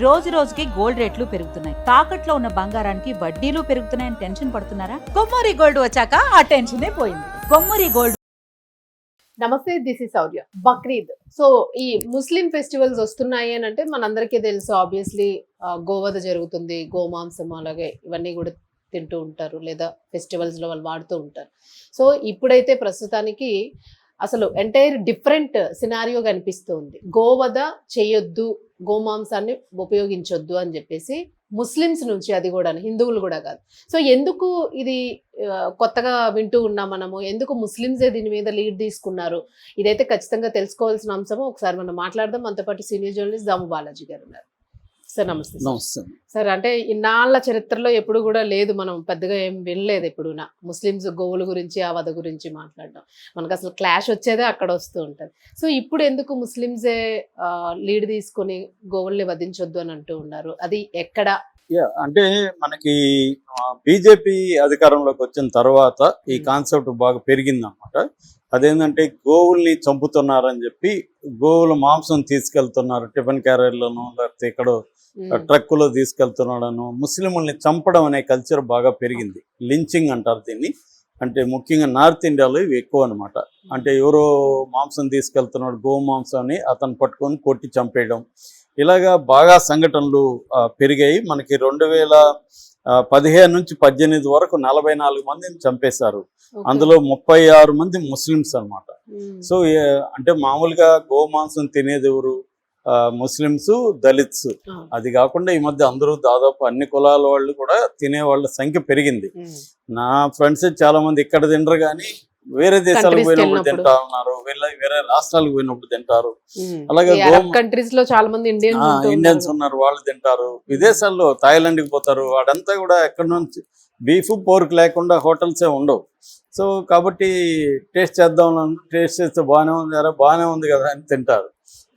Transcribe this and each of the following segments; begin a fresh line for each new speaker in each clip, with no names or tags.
రోజు రోజుకి గోల్డ్ రేట్లు పెరుగుతున్నాయి. తాకట్లో ఉన్న బంగారానికి వడ్డీలు పెరుగుతున్నాయని టెన్షన్ పడుతున్నారా? కొమ్మూరి గోల్డ్ వచ్చాక ఆ టెన్షనే పోయింది. కొమ్మూరి గోల్డ్.
నమస్తే, this is Sourya. Bakrid. So ఈ ముస్లిం ఫెస్టివల్స్ వస్తున్నాయి అని అంటే మనందరికీ తెలుసు. ఆబ్వియస్లీ గోవధ జరుగుతుంది, గోమాంసం అలాగే ఇవన్నీ కూడా తింటూ ఉంటారు, లేదా ఫెస్టివల్స్ లో వాళ్ళు వాడుతూ ఉంటారు. సో ఇప్పుడైతే ప్రస్తుతానికి అసలు ఎంటైర్ డిఫరెంట్ సినారియో కనిపిస్తుంది. గోవధ చేయొద్దు, గోమాంసాన్ని ఉపయోగించొద్దు అని చెప్పేసి ముస్లిమ్స్ నుంచి, అది కూడా హిందువులు కూడా కాదు. సో ఎందుకు ఇది కొత్తగా వింటూ ఉన్నాం మనము, ఎందుకు ముస్లిమ్సే దీని మీద లీడ్ తీసుకున్నారు, ఇదైతే ఖచ్చితంగా తెలుసుకోవాల్సిన అంశము. ఒకసారి మనం మాట్లాడదాం. మనతో పాటు సీనియర్ జర్నలిస్ట్ దాము బాలాజీ గారు ఉన్నారు. సార్ నమస్తే.
నమస్తే
సార్. అంటే ఇన్నాళ్ళ చరిత్రలో ఎప్పుడు కూడా లేదు, మనం పెద్దగా ఏం వినలేదు ఎప్పుడునా ముస్లిమ్స్ గోవుల గురించి, ఆ వధ గురించి మాట్లాడడం. మనకు అసలు క్లాష్ వచ్చేదే అక్కడ వస్తూ ఉంటుంది. సో ఇప్పుడు ఎందుకు ముస్లిమ్సే లీడ్ తీసుకొని గోవుల్ని వధించొద్దు అని అంటూ ఉన్నారు? అది ఎక్కడ?
అంటే మనకి బీజేపీ అధికారంలోకి వచ్చిన తర్వాత ఈ కాన్సెప్ట్ బాగా పెరిగింది అనమాట. అదేంటంటే గోవుల్ని చంపుతున్నారని చెప్పి గోవుల మాంసం తీసుకెళ్తున్నారు టిఫిన్ క్యారియర్లను, లేకపోతే ఇక్కడ ట్రక్కులో తీసుకెళ్తున్నాడను. ముస్లింల్ని చంపడం అనే కల్చర్ బాగా పెరిగింది. లించింగ్ అంటారు దీన్ని. అంటే ముఖ్యంగా నార్త్ ఇండియాలో ఇవి ఎక్కువ అనమాట. అంటే ఎవరో మాంసం తీసుకెళ్తున్నాడు, గో మాంసాన్ని అతను పట్టుకొని కొట్టి చంపేయడం, ఇలాగా బాగా సంఘటనలు పెరిగాయి. మనకి 2015 నుంచి 18 వరకు 44 మందిని చంపేశారు. అందులో 36 మంది ముస్లిమ్స్ అనమాట. సో అంటే మామూలుగా గోమాంసం తినేది ఎవరు? ముస్లిమ్స్, దళిత్స్. అది కాకుండా ఈ మధ్య అందరూ దాదాపు అన్ని కులాల వాళ్ళు కూడా తినే వాళ్ళ సంఖ్య పెరిగింది. నా ఫ్రెండ్స్ చాలా మంది ఇక్కడ తినరు కానీ వేరే దేశాలకు పోయినప్పుడు తింటా ఉన్నారు, వేరే రాష్ట్రాలకు పోయినప్పుడు తింటారు. అలాగే
కంట్రీస్ లో చాలా మంది
ఇండియన్స్ ఉన్నారు, వాళ్ళు తింటారు. విదేశాల్లో థాయిలాండ్కి పోతారు. వాడంతా కూడా ఎక్కడి నుంచి బీఫ్, పోర్క్ లేకుండా హోటల్సే ఉండవు. సో కాబట్టి టేస్ట్ చేద్దాం, టేస్ట్ చేస్తే బాగానే ఉంది కదా అని తింటారు.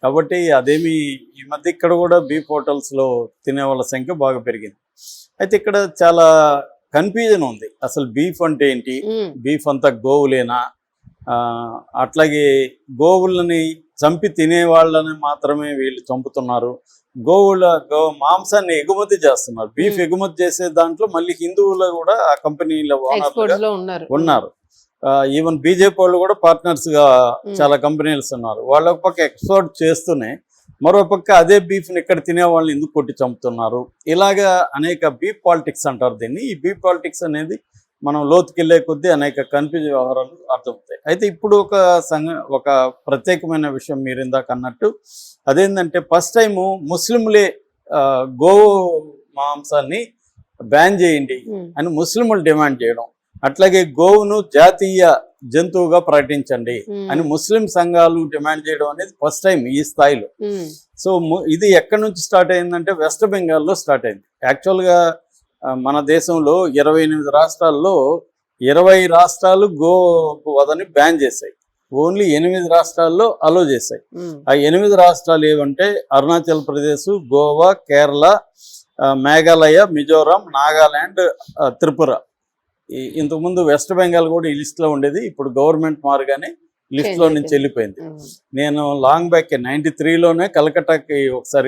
కాబట్టి అదేమి ఈ మధ్య ఇక్కడ కూడా బీఫ్ హోటల్స్లో తినే వాళ్ళ సంఖ్య బాగా పెరిగింది. అయితే ఇక్కడ చాలా కన్ఫ్యూజన్ ఉంది. అసలు బీఫ్ అంటే ఏంటి? బీఫ్ అంతా గోవులేనా? అట్లాగే గోవులని చంపి తినే వాళ్ళని మాత్రమే వీళ్ళు చంపుతున్నారు. మాంసాన్ని ఎగుమతి చేస్తున్నారు. బీఫ్ ఎగుమతి చేసే దాంట్లో మళ్ళీ హిందువులు కూడా ఆ కంపెనీలో ఓనర్లుగా ఉన్నారు. ఈవెన్ బీజేపీ వాళ్ళు కూడా పార్ట్నర్స్ గా చాలా కంపెనీలు ఉన్నారు. వాళ్ళ పక్క ఎక్స్పోర్ట్ చేస్తూనే మరో పక్క అదే బీఫ్ని ఇక్కడ తినే వాళ్ళని ఎందుకు కొట్టి చంపుతున్నారు? ఇలాగా అనేక బీఫ్ పాలిటిక్స్ అంటారు దీన్ని. ఈ బీఫ్ పాలిటిక్స్ అనేది మనం లోతుకెళ్లే కొద్దీ అనేక కన్ఫ్యూజ్ వ్యవహారాలు అర్థమవుతాయి. అయితే ఇప్పుడు ఒక ప్రత్యేకమైన విషయం మీరు ఇందాక అన్నట్టు, అదేంటంటే ఫస్ట్ టైము ముస్లింలే గో మాంసాన్ని బ్యాన్ చేయండి అని ముస్లింలు డిమాండ్ చేయడం, అట్లాగే గోవును జాతీయ జంతువుగా ప్రకటించండి అని ముస్లిం సంఘాలు డిమాండ్ చేయడం అనేది ఫస్ట్ టైం ఈ స్థాయిలో. సో ఇది ఎక్కడి నుంచి స్టార్ట్ అయిందంటే వెస్ట్ బెంగాల్లో స్టార్ట్ అయింది. యాక్చువల్గా మన దేశంలో 28 రాష్ట్రాల్లో 20 రాష్ట్రాలు గో వధని బ్యాన్ చేశాయి. ఓన్లీ 8 రాష్ట్రాల్లో అలో చేశాయి. ఆ 8 రాష్ట్రాలు ఏవంటే అరుణాచల్ ప్రదేశ్, గోవా, కేరళ, మేఘాలయ, మిజోరాం, నాగాలాండ్, త్రిపుర. ఇంతకుముందు వెస్ట్ బెంగాల్ కూడా ఈ లిస్ట్లో ఉండేది. ఇప్పుడు గవర్నమెంట్ మారుగానే లిస్ట్లో నుంచి వెళ్ళిపోయింది. నేను లాంగ్ బ్యాక్ 93లోనే కలకట్టాకి ఒకసారి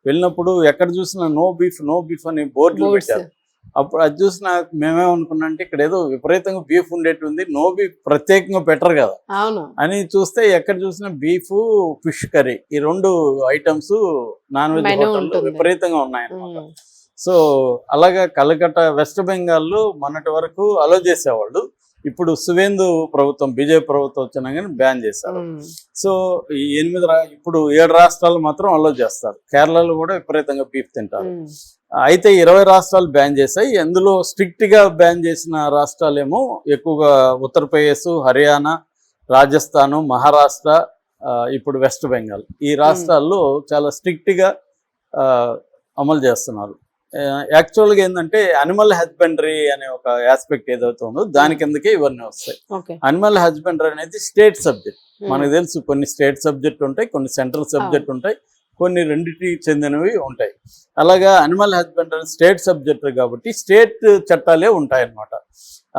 వెళ్ళినప్పుడు ఎక్కడ చూసినా నో బీఫ్ అని బోర్డులు పెట్టారు. అప్పుడు అది చూసిన మేమేమనుకున్నా అంటే ఇక్కడ ఏదో విపరీతంగా బీఫ్ ఉండేటుంది, నో బీఫ్ ప్రత్యేకంగా పెట్టరు కదా అని చూస్తే ఎక్కడ చూసినా బీఫ్, ఫిష్ కర్రీ, ఈ 2 ఐటమ్స్ నాన్ వెజ్ హోటల్లో విపరీతంగా ఉన్నాయన్నమాట. సో అలాగా కలకట్ట, వెస్ట్ బెంగాల్లో మొన్నటి వరకు అలో చేసేవాళ్ళు. ఇప్పుడు సువేందు ప్రభుత్వం, బీజేపీ ప్రభుత్వం వచ్చినా కానీ బ్యాన్ చేశారు. సో ఈ 7 రాష్ట్రాలు మాత్రం అలో చేస్తారు. కేరళలో కూడా విపరీతంగా బీఫ్ తింటారు. అయితే 20 రాష్ట్రాలు బ్యాన్ చేశాయి. అందులో స్ట్రిక్ట్ గా బ్యాన్ చేసిన రాష్ట్రాలేమో ఎక్కువగా ఉత్తరప్రదేశ్, హర్యానా, రాజస్థాను, మహారాష్ట్ర, ఇప్పుడు వెస్ట్ బెంగాల్. ఈ రాష్ట్రాల్లో చాలా స్ట్రిక్ట్ గా అమలు చేస్తున్నారు. యాక్చువల్గా ఏంటంటే అనిమల్ హస్బెండరీ అనే ఒక ఆస్పెక్ట్ ఏదైతే ఉందో దాని కిందకే ఇవన్నీ వస్తాయి. అనిమల్ హస్బెండరీ అనేది స్టేట్ సబ్జెక్ట్. మనకు తెలుసు, కొన్ని స్టేట్ సబ్జెక్ట్ ఉంటాయి, కొన్ని సెంట్రల్ సబ్జెక్ట్ ఉంటాయి, కొన్ని రెండింటికి చెందినవి ఉంటాయి. అలాగా అనిమల్ హస్బెండరీ స్టేట్ సబ్జెక్ట్ కాబట్టి స్టేట్ చట్టాలే ఉంటాయి అన్నమాట.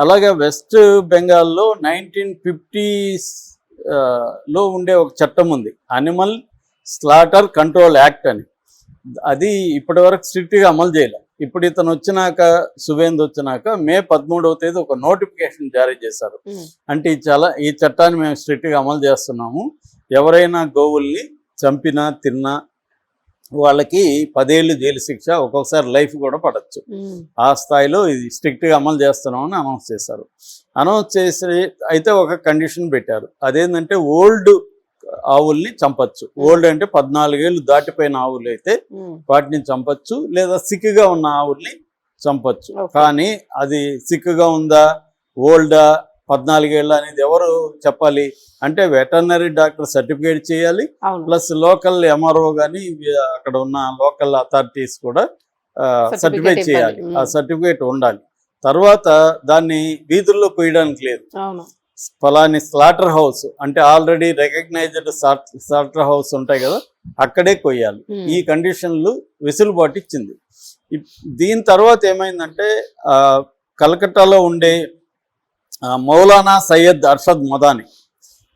అలాగా వెస్ట్ బెంగాల్లో 1950s లో ఉండే ఒక చట్టం ఉంది, అనిమల్ స్లాటర్ కంట్రోల్ యాక్ట్ అని. అది ఇప్పటి వరకు స్ట్రిక్ట్ గా అమలు చేయలే. ఇప్పుడు ఇతను వచ్చినాక, సువేంద్ వచ్చినాక మే 13వ తేదీ ఒక నోటిఫికేషన్ జారీ చేశారు. అంటే ఈ చట్టాన్ని మేము స్ట్రిక్ట్ గా అమలు చేస్తున్నాము. ఎవరైనా గోవుల్ని చంపినా తిన్నా వాళ్ళకి 10 ఏళ్ళు జైలు శిక్ష, ఒక్కొక్కసారి లైఫ్ కూడా పడచ్చు. ఆ స్థాయిలో ఇది స్ట్రిక్ట్ గా అమలు చేస్తున్నామని అనౌన్స్ చేశారు. అనౌన్స్ చేసి అయితే ఒక కండిషన్ పెట్టారు. అదేంటంటే ఓల్డ్ ఆవుల్ని చంపచ్చు. ఓల్డ్ అంటే 14 ఏళ్ళు దాటిపోయిన ఆవులు అయితే వాటిని చంపచ్చు, లేదా సిక్గా ఉన్న ఆవుల్ని చంపచ్చు. కానీ అది సిక్గా ఉందా, ఓల్డా, 14 ఏళ్ళ అనేది ఎవరు చెప్పాలి అంటే వెటర్నరీ డాక్టర్ సర్టిఫికేట్ చేయాలి, ప్లస్ లోకల్ ఎంఆర్ఓ కానీ అక్కడ ఉన్న లోకల్ అథారిటీస్ కూడా సర్టిఫికేట్ చేయాలి. ఆ సర్టిఫికేట్ ఉండాలి. తర్వాత దాన్ని వీధుల్లో కొయ్యడానికి లేదు. ఫలాని స్లాటర్ హౌస్ అంటే ఆల్రెడీ రికగ్నైజ్డ్ స్లాటర్ హౌస్ ఉంటాయి కదా, అక్కడే కొయ్యాలి. ఈ కండిషన్లు వెసులుబాటు ఇచ్చింది. దీని తర్వాత ఏమైందంటే కలకత్తాలో ఉండే మౌలానా సయ్యద్ అర్షద్ మదాని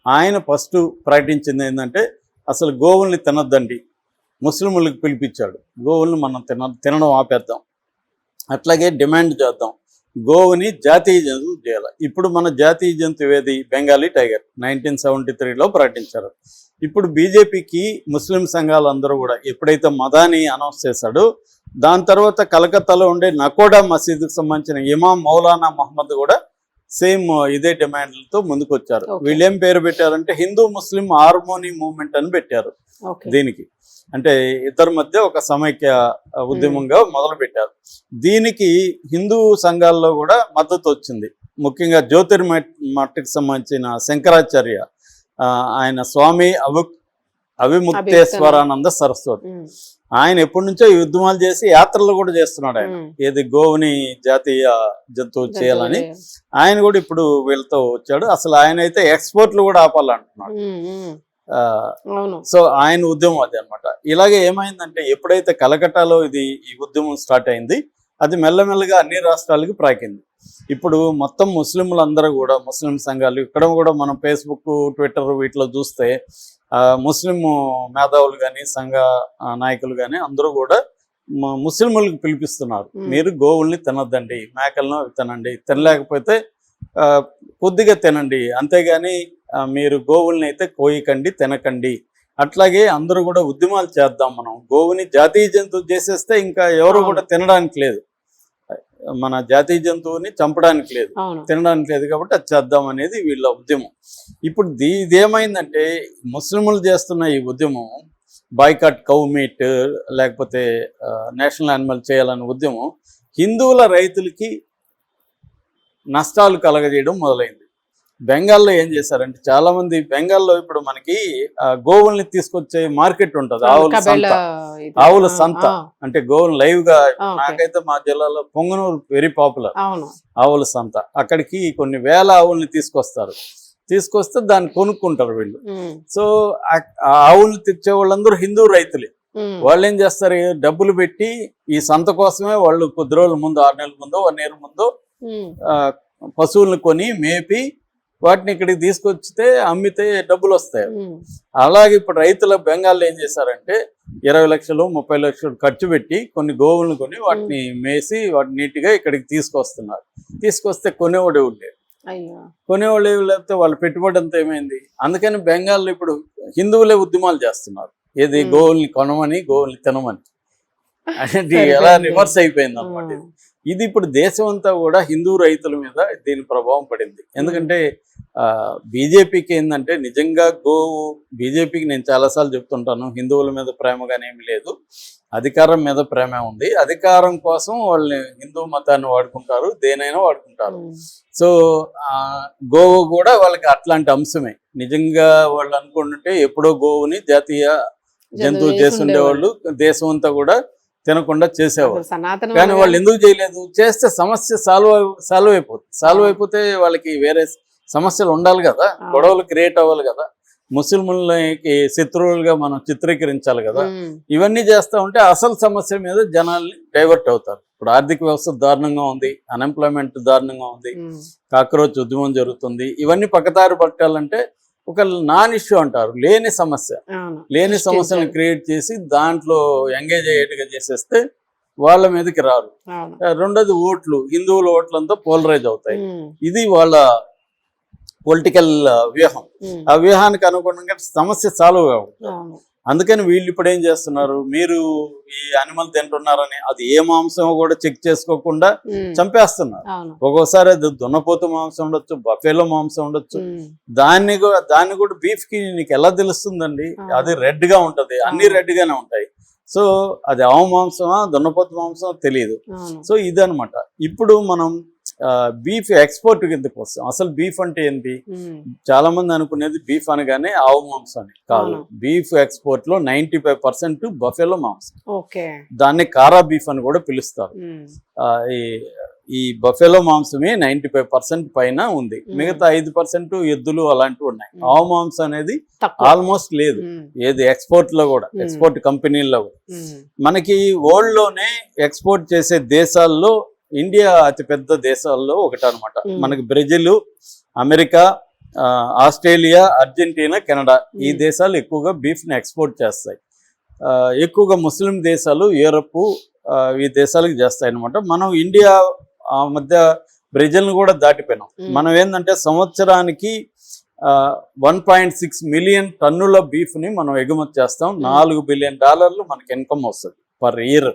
ఆయన ఫస్ట్ ప్రకటించింది ఏంటంటే అసలు గోవుల్ని తినద్దండి, ముస్లింలకు పిలిపించాడు. గోవుల్ని మనం తినడం ఆపేద్దాం, అట్లాగే డిమాండ్ చేద్దాం, గోవుని జాతీయ జంతువు చేయాలి. ఇప్పుడు మన జాతీయ జంతువు ఏది? బెంగాలీ టైగర్ 1973లో ప్రకటించారు. ఇప్పుడు బీజేపీకి ముస్లిం సంఘాలందరూ కూడా ఎప్పుడైతే మదాని అనౌన్స్ చేశాడో దాని తర్వాత కలకత్తాలో ఉండే నకోడా మసీదుకు సంబంధించిన ఇమాం మౌలానా మహమ్మద్ కూడా సేమ్ ఇదే డిమాండ్లతో ముందుకు వచ్చారు. వీళ్ళేం పేరు పెట్టారంటే హిందూ ముస్లిం హార్మోనీ మూవ్మెంట్ అని పెట్టారు. దీనికి అంటే ఇద్దరి మధ్య ఒక సమైక్య ఉద్యమంగా మొదలు పెట్టారు. దీనికి హిందూ సంఘాల్లో కూడా మద్దతు వచ్చింది. ముఖ్యంగా జ్యోతిర్మఠకి సంబంధించిన శంకరాచార్య, ఆయన స్వామి అవిముక్తేశ్వరానంద సరస్వతి, ఆయన ఎప్పటి నుంచో ఈ ఉద్యమాలు చేసి యాత్రలు కూడా చేస్తున్నాడు. ఆయన ఏది గోవుని జాతీయ జంతువు చేయాలని ఆయన కూడా ఇప్పుడు వీళ్ళతో వచ్చాడు. అసలు ఆయన అయితే ఎక్స్పోర్ట్లు కూడా ఆపాలంటున్నాడు. సో ఆయన ఉద్యమం అది అనమాట. ఇలాగే ఏమైందంటే ఎప్పుడైతే కలకట్టాలో ఈ ఉద్యమం స్టార్ట్ అయింది, అది మెల్లమెల్లగా అన్ని రాష్ట్రాలకి ప్రాకింది. ఇప్పుడు మొత్తం ముస్లింలందరూ కూడా, ముస్లిం సంఘాలు ఇక్కడ కూడా మనం ఫేస్బుక్, ట్విట్టర్ వీటిలో చూస్తే ముస్లిం మేధావులు కానీ సంఘ నాయకులు కానీ అందరూ కూడా ముస్లింలకు పిలిపిస్తున్నారు. మీరు గోవుల్ని తినద్దండి, మేకలను అవి తినండి, తినలేకపోతే కొద్దిగా తినండి, అంతేగాని మీరు గోవుల్ని అయితే కోయకండి, తినకండి. అట్లాగే అందరూ కూడా ఉద్యమాలు చేద్దాం. మనం గోవుని జాతీయ జంతువు చేసేస్తే ఇంకా ఎవరు కూడా తినడానికి లేదు, మన జాతీయ జంతువుని చంపడానికి లేదు, తినడానికి లేదు, కాబట్టి అది చేద్దాం అనేది వీళ్ళ ఉద్యమం. ఇప్పుడు ఇదేమైందంటే ముస్లింలు చేస్తున్న ఈ ఉద్యమం బాయ్కాట్ కౌ మీట్ లేకపోతే నేషనల్ యానిమల్ చేయాలనే ఉద్యమం హిందువుల రైతులకి నష్టాలు కలగజేయడం మొదలైంది. బెంగాల్లో ఏం చేశారంటే చాలా మంది బెంగాల్లో ఇప్పుడు మనకి గోవుల్ని తీసుకొచ్చే మార్కెట్ ఉంటుంది, ఆవుల సంత. అంటే గోవులు లైవ్ గా, నాకైతే మా జిల్లాలో పొంగనూరు వెరీ పాపులర్ ఆవుల సంత. అక్కడికి కొన్ని వేల ఆవుల్ని తీసుకొస్తే దాన్ని కొనుక్కుంటారు వీళ్ళు. సో ఆ ఆవుల్ని తెచ్చే వాళ్ళందరూ హిందూ రైతులే. వాళ్ళు ఏం చేస్తారు, డబ్బులు పెట్టి ఈ సంత కోసమే వాళ్ళు కొద్ది రోజుల ముందు, 6 నెలల ముందో 1 year ముందో పశువులను కొని మేపి వాటిని ఇక్కడికి తీసుకొచ్చితే అమ్మితే డబ్బులు వస్తాయి. అలాగే ఇప్పుడు రైతుల బెంగాల్లో ఏం చేశారంటే 20 లక్షలు 30 లక్షలు ఖర్చు పెట్టి కొన్ని గోవులను కొని వాటిని మేసి వాటిని నీట్గా ఇక్కడికి తీసుకొస్తున్నారు. తీసుకొస్తే కొనేవాడు ఉండేది, కొనేవాళ్ళు లేకపోతే వాళ్ళ పెట్టుబడి అంతా ఏమైంది. అందుకని బెంగాల్లో ఇప్పుడు హిందువులే ఉద్యమాలు చేస్తున్నారు, ఏది గోవుల్ని కొనమని, గోవుల్ని తినమని. అనేది ఎలా రివర్స్ అయిపోయింది అన్నమాట. ఇది ఇప్పుడు దేశం అంతా కూడా హిందూ రైతుల మీద దీని ప్రభావం పడింది. ఎందుకంటే బీజేపీకి ఏంటంటే నిజంగా బీజేపీకి నేను చాలాసార్లు చెప్తుంటాను, హిందువుల మీద ప్రేమగానే ఏమి లేదు, అధికారం మీద ప్రేమ ఉంది. అధికారం కోసం వాళ్ళని హిందూ మతాన్ని వాడుకుంటారు, దేనైనా వాడుకుంటారు. సో గోవు కూడా వాళ్ళకి అట్లాంటి అంశమే. నిజంగా వాళ్ళు అనుకుంటుంటే ఎప్పుడో గోవుని జాతీయ జంతువు చేసి ఉండేవాళ్ళు, దేశం అంతా కూడా తినకుండా చేసేవాళ్ళు. కానీ వాళ్ళు ఎందుకు చేయలేదు? చేస్తే సమస్య సాల్వ్ అయిపోతే వాళ్ళకి వేరే సమస్యలు ఉండాలి కదా, గొడవలు క్రియేట్ అవ్వాలి కదా, ముస్లింలకి శత్రువులుగా మనం చిత్రీకరించాలి కదా. ఇవన్నీ చేస్తూ ఉంటే అసలు సమస్య మీద జనాల్ని డైవర్ట్ అవుతారు. ఇప్పుడు ఆర్థిక వ్యవస్థ దారుణంగా ఉంది, అన్ఎంప్లాయ్మెంట్ దారుణంగా ఉంది, కాక్రోచ్ ఉద్యమం జరుగుతుంది. ఇవన్నీ పక్కదారి పట్టాలంటే ఒక నాన్ ఇష్యూ అంటారు, లేని సమస్య,
అవును.
లేని సమస్యను క్రియేట్ చేసి దాంట్లో ఎంగేజ్ అయ్యేట్టుగా చేసేస్తే వాళ్ళ మీదకి రారు.
అవును.
రెండోది ఓట్లు, హిందువుల ఓట్లంతా పోలరైజ్ అవుతాయి.
ఉమ్,
ఇది వాళ్ళ పొలిటికల్ వ్యూహం.
ఉమ్,
ఆ వ్యూహానికి అనుగుణంగా సమస్య సాల్వ్ కావు.
అవును.
అందుకని వీళ్ళు ఇప్పుడు ఏం చేస్తున్నారు, మీరు ఈ అనిమల్ తింటున్నారని అది ఏ మాంసం కూడా చెక్ చేసుకోకుండా
ఉమ్,
చంపేస్తున్నారు.
అవును.
ఒక్కోసారి అది దున్నపోతు మాంసం ఉండొచ్చు, బఫెలో మాంసం ఉండొచ్చు.
ఉమ్,
దాన్ని కూడా బీఫ్ కి నీకు ఎలా తెలుస్తుందండి?
ఆ.
అది రెడ్ గా ఉంటది, అన్ని రెడ్ గానే ఉంటాయి. సో అది ఆవు మాంసమా దున్నపోతు మాంసం తెలియదు.
అవును.
సో ఇదనమాట. ఇప్పుడు మనం బీఫ్ ఎక్స్పోర్ట్ కిందకి వస్తాం. అసలు బీఫ్ అంటే ఏంటి?
ఉమ్,
చాలా మంది అనుకునేది బీఫ్ అనగానే ఆవు మాంసం అని కాదు.
అవును.
బీఫ్ ఎక్స్పోర్ట్ లో 95% బఫెలో మాంసం.
ఓకే.
దాన్ని కారా బీఫ్ అని కూడా పిలుస్తారు.
ఉమ్,
ఈ బఫెలో మాంసమే 95% పైన ఉంది. మిగతా 5% ఎద్దులు అలాంటివి ఉన్నాయి. ఆవు మాంసం అనేది
తక్కువ.
ఆల్మోస్ట్ లేదు.
ఉమ్,
ఏది ఎక్స్పోర్ట్ లో కూడా, ఎక్స్పోర్ట్ కంపెనీల్లో కూడా.
ఉమ్,
మనకి వరల్డ్ లోనే ఎక్స్పోర్ట్ చేసే దేశాల్లో ఇండియా అతిపెద్ద దేశాల్లో ఒకటి అనమాట. మనకి Brazil, America, Australia, Argentina, Canada ఈ దేశాలు ఎక్కువగా బీఫ్ ని ఎక్స్పోర్ట్ చేస్తాయి. ఎక్కువగా ముస్లిం దేశాలు, యూరప్ ఈ దేశాలకు చేస్తాయి అనమాట. మనం ఇండియా ఆ మధ్య బ్రెజిల్ని కూడా దాటిపోయినాం. మనం ఏంటంటే సంవత్సరానికి 1.6 మిలియన్ టన్నుల బీఫ్ ని మనం ఎగుమతి చేస్తాం. $4 బిలియన్ మనకి ఇన్కమ్ వస్తుంది పర్ ఇయర్.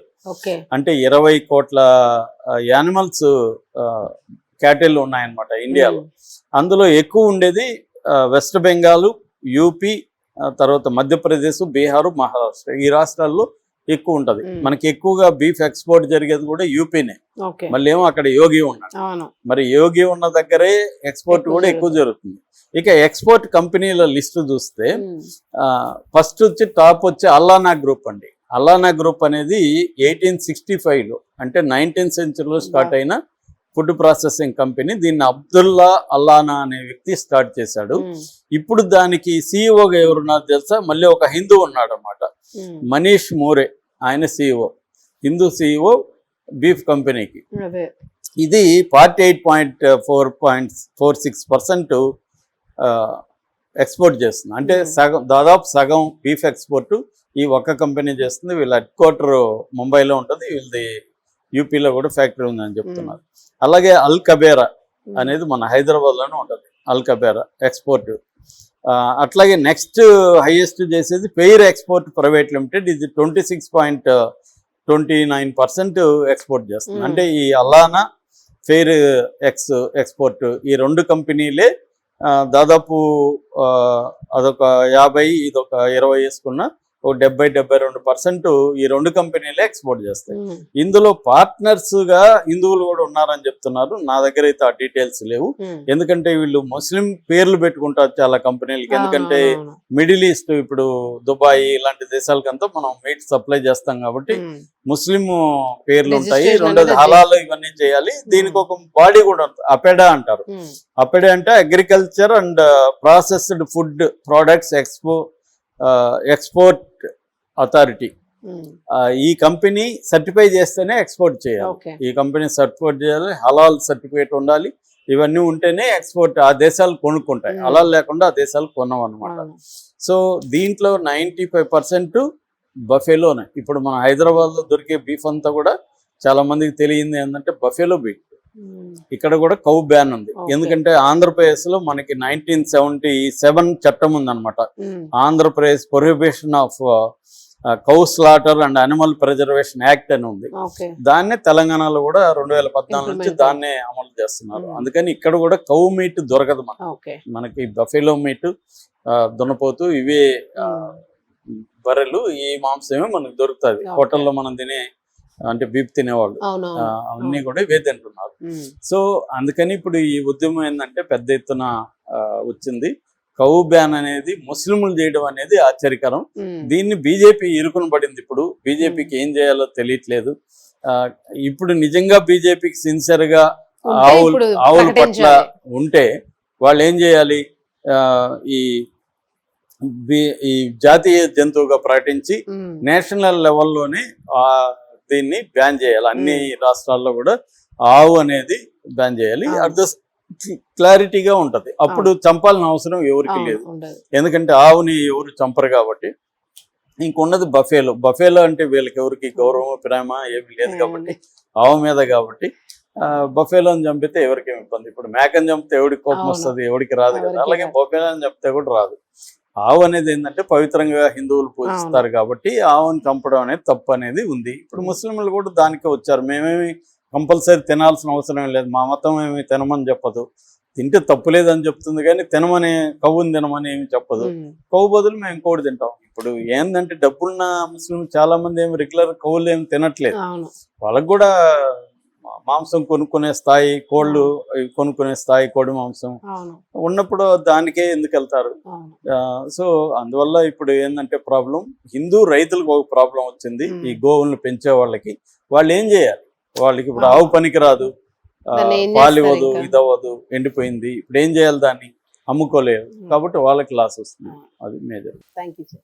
అంటే 20 కోట్ల యానిమల్స్ క్యాటిల్ ఉన్నాయన్నమాట ఇండియాలో. అందులో ఎక్కువ ఉండేది వెస్ట్ బెంగాల్, యూపీ, తర్వాత మధ్యప్రదేశ్, బీహారు, మహారాష్ట్ర ఈ రాష్ట్రాల్లో ఎక్కువ ఉంటది. మనకి ఎక్కువగా బీఫ్ ఎక్స్పోర్ట్ జరిగేది కూడా యూపీనే. మళ్ళీ ఏమో అక్కడ యోగి ఉన్నాడు. మరి యోగి ఉన్న దగ్గరే ఎక్స్పోర్ట్ కూడా ఎక్కువ జరుగుతుంది. ఇక ఎక్స్పోర్ట్ కంపెనీల లిస్టు చూస్తే ఫస్ట్ వచ్చి టాప్ వచ్చి అల్లానా గ్రూప్ అండి. అల్లానా గ్రూప్ అనేది 1865లో అంటే 19th సెంచరీలో స్టార్ట్ అయిన ఫుడ్ ప్రాసెసింగ్ కంపెనీ. దీన్ని అబ్దుల్లా అల్లానా అనే వ్యక్తి స్టార్ట్ చేశాడు. ఇప్పుడు దానికి సిఇఓగా ఎవరున్నారు తెలుసా? మళ్ళీ ఒక హిందూ ఉన్నాడు అన్నమాట, మనీష్ మోరే. ఆయన సిఇఓ, హిందూ సిఇఓ బీఫ్ కంపెనీకి. ఇది 48.46% ఎక్స్పోర్ట్ చేస్తుంది. అంటే దాదాపు సగం బీఫ్ ఎక్స్పోర్ట్ ఈ ఒక్క కంపెనీ చేస్తుంది. వీళ్ళ హెడ్ క్వార్టర్ ముంబైలో ఉంటుంది, వీళ్ళది యూపీలో కూడా ఫ్యాక్టరీ ఉందని చెప్తున్నారు. అలాగే అల్ కబేరా అనేది మన హైదరాబాద్లోనే ఉంటుంది. అల్ కబేరా ఎక్స్పోర్ట్. అట్లాగే నెక్స్ట్ హైయెస్ట్ చేసేది పెయిర్ ఎక్స్పోర్ట్ ప్రైవేట్ లిమిటెడ్. ఇది 26.29% ఎక్స్పోర్ట్ చేస్తుంది. అంటే ఈ అల్లానా, ఫెయిర్ ఎక్స్పోర్ట్ ఈ రెండు కంపెనీలే దాదాపు అదొక 50, ఇదొక 20 వేసుకున్న ఒక 70-72% ఈ రెండు కంపెనీలే ఎక్స్పోర్ట్ చేస్తాయి. ఇందులో పార్ట్నర్స్ గా హిందువులు కూడా ఉన్నారని చెప్తున్నారు. నా దగ్గర అయితే ఆ డీటెయిల్స్ లేవు. ఎందుకంటే వీళ్ళు ముస్లిం పేర్లు పెట్టుకుంటారు చాలా కంపెనీలకి. ఎందుకంటే మిడిల్ ఈస్ట్, ఇప్పుడు దుబాయ్ ఇలాంటి దేశాలకంతా మనం మీట్ సప్లై చేస్తాం కాబట్టి ముస్లిం పేర్లు ఉంటాయి. రెండోది హలాల్ ఇవన్నీ చేయాలి. దీనికి ఒక బాడీ కూడా ఉంటుంది, అపెడా అంటారు. అపెడా అంటే agriculture and processed food products export authority. ఈ కంపెనీ సర్టిఫై చేస్తేనే ఎక్స్పోర్ట్ చేయాలి. ఈ కంపెనీ సర్టిఫైడ్ చేయాలి, హలాల్ సర్టిఫికేట్ ఉండాలి. ఇవన్నీ ఉంటేనే ఎక్స్పోర్ట్ ఆ దేశాలు కొనుక్కుంటాయి. హలాల్ లేకుండా ఆ దేశాలు కొనవు అనమాట. సో దీంట్లో 95% బఫెలోనే. ఇప్పుడు మన హైదరాబాద్లో దొరికే బీఫ్ అంతా కూడా చాలా మందికి తెలియంది ఏంటంటే బఫెలో బీఫ్. ఇక్కడ కూడా కౌ బ్యాన్ ఉంది. ఎందుకంటే ఆంధ్రప్రదేశ్ లో మనకి 1977 చట్టం ఉందన్నమాట. Andhra Pradesh prohibition of cow slaughter and animal preservation act అని ఉంది. దాన్నే తెలంగాణలో కూడా 2014 నుంచి దాన్నే అమలు చేస్తున్నారు. అందుకని ఇక్కడ కూడా కౌ మీట్ దొరకదు మనకి బఫెలో మీట్, దున్నపోతు ఇవే బర్రెలు, ఈ మాంసమే మనకు దొరుకుతుంది. హోటల్లో మనం తినే అంటే బీఫ్ తినేవాళ్ళు అవన్నీ కూడా ఇవే తింటున్నారు. సో అందుకని ఇప్పుడు ఈ ఉద్యమం ఏంటంటే పెద్ద ఎత్తున వచ్చింది. కౌ బ్యాన్ అనేది ముస్లింలు చేయడం అనేది ఆశ్చర్యకరం. దీన్ని బీజేపీ ఇరుకున పడింది. ఇప్పుడు బీజేపీకి ఏం చేయాలో తెలియట్లేదు. ఇప్పుడు నిజంగా బీజేపీకి సిన్సియర్ గా ఆవుల పట్ల ఉంటే వాళ్ళు ఏం చేయాలి? ఈ జాతీయ జంతువుగా ప్రకటించి నేషనల్ లెవెల్లోనే దీన్ని బ్యాన్ చేయాలి. అన్ని రాష్ట్రాల్లో కూడా ఆవు అనేది బ్యాన్ చేయాలి. అట్ ద క్లారిటీగా ఉంటది. అప్పుడు చంపాల్సిన అవసరం ఎవరికి
అవును,
లేదు.
ఉండదు.
ఎందుకంటే ఆవుని ఎవరు చంపరు కాబట్టి. ఇంకున్నది బఫేలో అంటే వీళ్ళకి ఎవరికి గౌరవం ప్రేమ ఏమి లేదు కాబట్టి ఆవు మీద కాబట్టి బఫేలోని చంపితే ఎవరికేమి ఇబ్బంది. ఇప్పుడు మేకని చంపితే ఎవరికి కోపం
అవును.
వస్తుంది, ఎవరికి రాదు కదా.
ఎవరికి
అలాగే
రాదు.
బఫేలోని చంపితే కూడా రాదు. ఆవు అనేది ఏంటంటే పవిత్రంగా హిందువులు పూజిస్తారు కాబట్టి ఆవుని చంపడం అనేది తప్పు అనేది ఉంది. ఇప్పుడు ముస్లింలు కూడా దానికే వచ్చారు. మేమేమి కంపల్సరీ తినాల్సిన అవసరం లేదు, మా మతం ఏమి తినమని చెప్పదు. తింటే తప్పు లేదని చెప్తుంది కానీ తినమని కవ్వుని తినమని ఏమి చెప్పదు. కవ్వు బదులు మేము ఇంకోటి తింటాం. ఇప్పుడు ఏంటంటే డబ్బున్న ముస్లిం చాలా మంది ఏమి రెగ్యులర్ కవ్వులు ఏమి తినట్లేదు.
అవును.
వాళ్ళకు కూడా మాంసం కొనుక్కునే స్థాయి, కోళ్ళు కొనుక్కునే స్థాయి, కోడి మాంసం
అవును.
ఉన్నప్పుడు దానికే ఎందుకు వెళ్తారు?
అవును.
సో అందువల్ల ఇప్పుడు ఏంటంటే ప్రాబ్లం హిందూ రైతులకు ఒక ప్రాబ్లం వచ్చింది. ఈ గోవులను పెంచే వాళ్ళకి వాళ్ళు ఏం చేయాలి? వాళ్ళకి ఇప్పుడు ఆవు పనికి రాదు,
దాన్ని ఏం
పాలు
చేస్తారు
ఇవ్వదు,
ఇంకా?
ఇదవ్వదు, ఎండిపోయింది. ఇప్పుడు ఏం చేయాలి? దాన్ని అమ్ముకోలేరు కాబట్టి వాళ్ళకి లాస్ వస్తుంది. అది మేజర్.
Thank you sir.